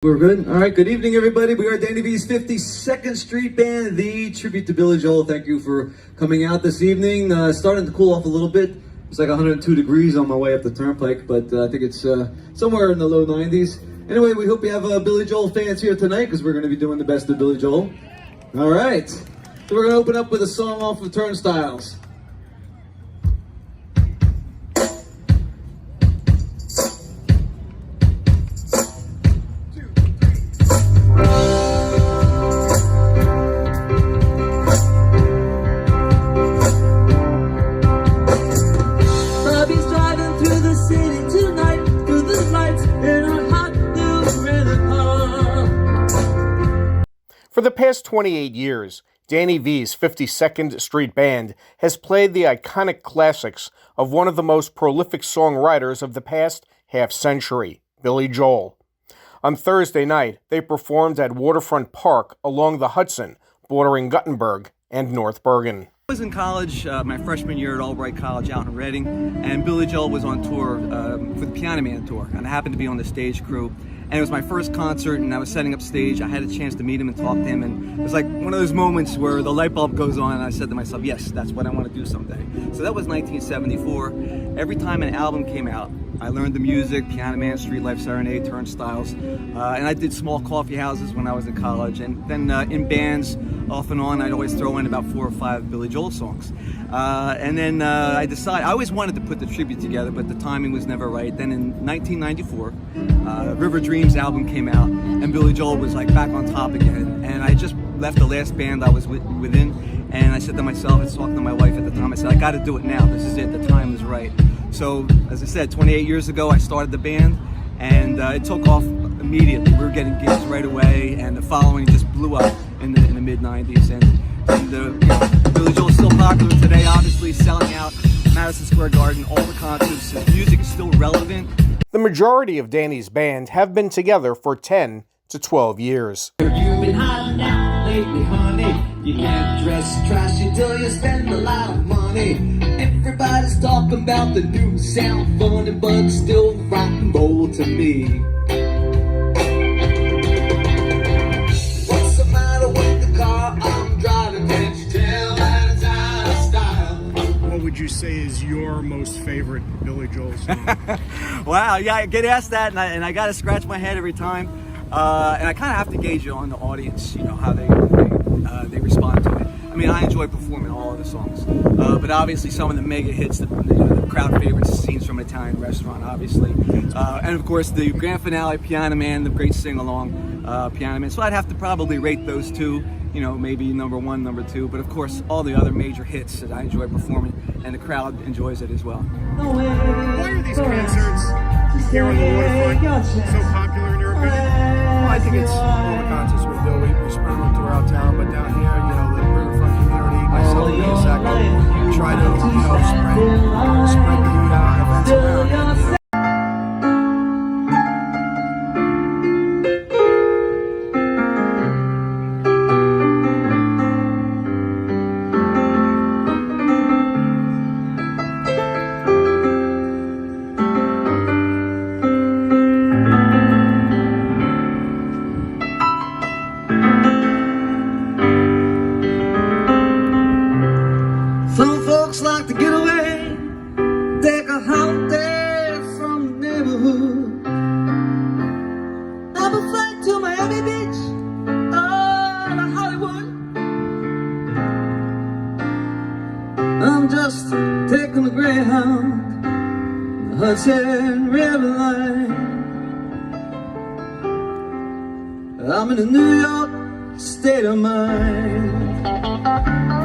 We're good. All right. Good evening, everybody. We are Danny V's 52nd Strret Band, the tribute to Billy Joel. Thank you for coming out this evening. Starting to cool off a little bit. It's like 102 degrees on my way up the turnpike, but I think it's somewhere in the low 90s. Anyway, we hope you have Billy Joel fans here tonight because we're going to be doing the best of Billy Joel. All right. So we're going to open up with a song off of Turnstiles. For the past 28 years, Danny V's 52nd Strret Band has played the iconic classics of one of the most prolific songwriters of the past half-century, Billy Joel. On Thursday night, they performed at Waterfront Park along the Hudson, bordering Guttenberg and North Bergen. I was in college, my freshman year at Albright College out in Reading, and Billy Joel was on tour for the Piano Man tour, and I happened to be on the stage crew. And it was my first concert, and I was setting up stage. I had a chance to meet him and talk to him, and it was like one of those moments where the light bulb goes on, and I said to myself, yes, that's what I want to do someday. So that was 1974. Every time an album came out, I learned the music, Piano Man, Street Life Serenade, Turnstiles, and I did small coffee houses when I was in college, and then in bands, off and on, I'd always throw in about 4 or 5 Billy Joel songs. And then I decided, I always wanted to put the tribute together, but the timing was never right. Then in 1994, River Dreams album came out, and Billy Joel was like back on top again. And I just left the last band I was within, and I said to myself, I was talking to my wife at the time, I said, I got to do it now. This is it. The time is right. So, as I said, 28 years ago, I started the band, and it took off immediately. We were getting gigs right away, and the following just blew up in the mid-90s. And Billy Joel's still popular today, obviously, selling out Madison Square Garden, all the concerts. His music is still relevant. The majority of Danny's band have been together for 10 to 12 years. You've been hiding out lately, honey. You can't dress trashy till you spend a lot of money. Everybody's talking about the new sound funny, but still rock and roll to me. What's the matter with the car I'm driving? Can't you tell that it's out of style? What would you say is your most favorite Billy Joel song? Wow, yeah, I get asked that, and I got to scratch my head every time. And I kind of have to gauge it on the audience, you know, how they respond to it. I mean, I enjoy performing all of the songs, but obviously some of the mega hits, the crowd favorites, scenes from an Italian restaurant, obviously, and of course the grand finale, Piano Man, the great sing-along, Piano Man. So I'd have to probably rate those two, you know, maybe number 1, number 2, but of course all the other major hits that I enjoy performing, and the crowd enjoys it as well. Why are these concerts here on the Waterfront so popular in your opinion? Well, I think it's all the concerts we do. We spread them throughout town, but down here, you know, the riverfront community, myself and Isaac, try to, you know, spread the events around. Some folks like to get away, take a holiday from the neighborhood. Have a flight to Miami Beach or to Hollywood. I'm just taking the Greyhound, the Hudson River line. I'm in a New York state of mind.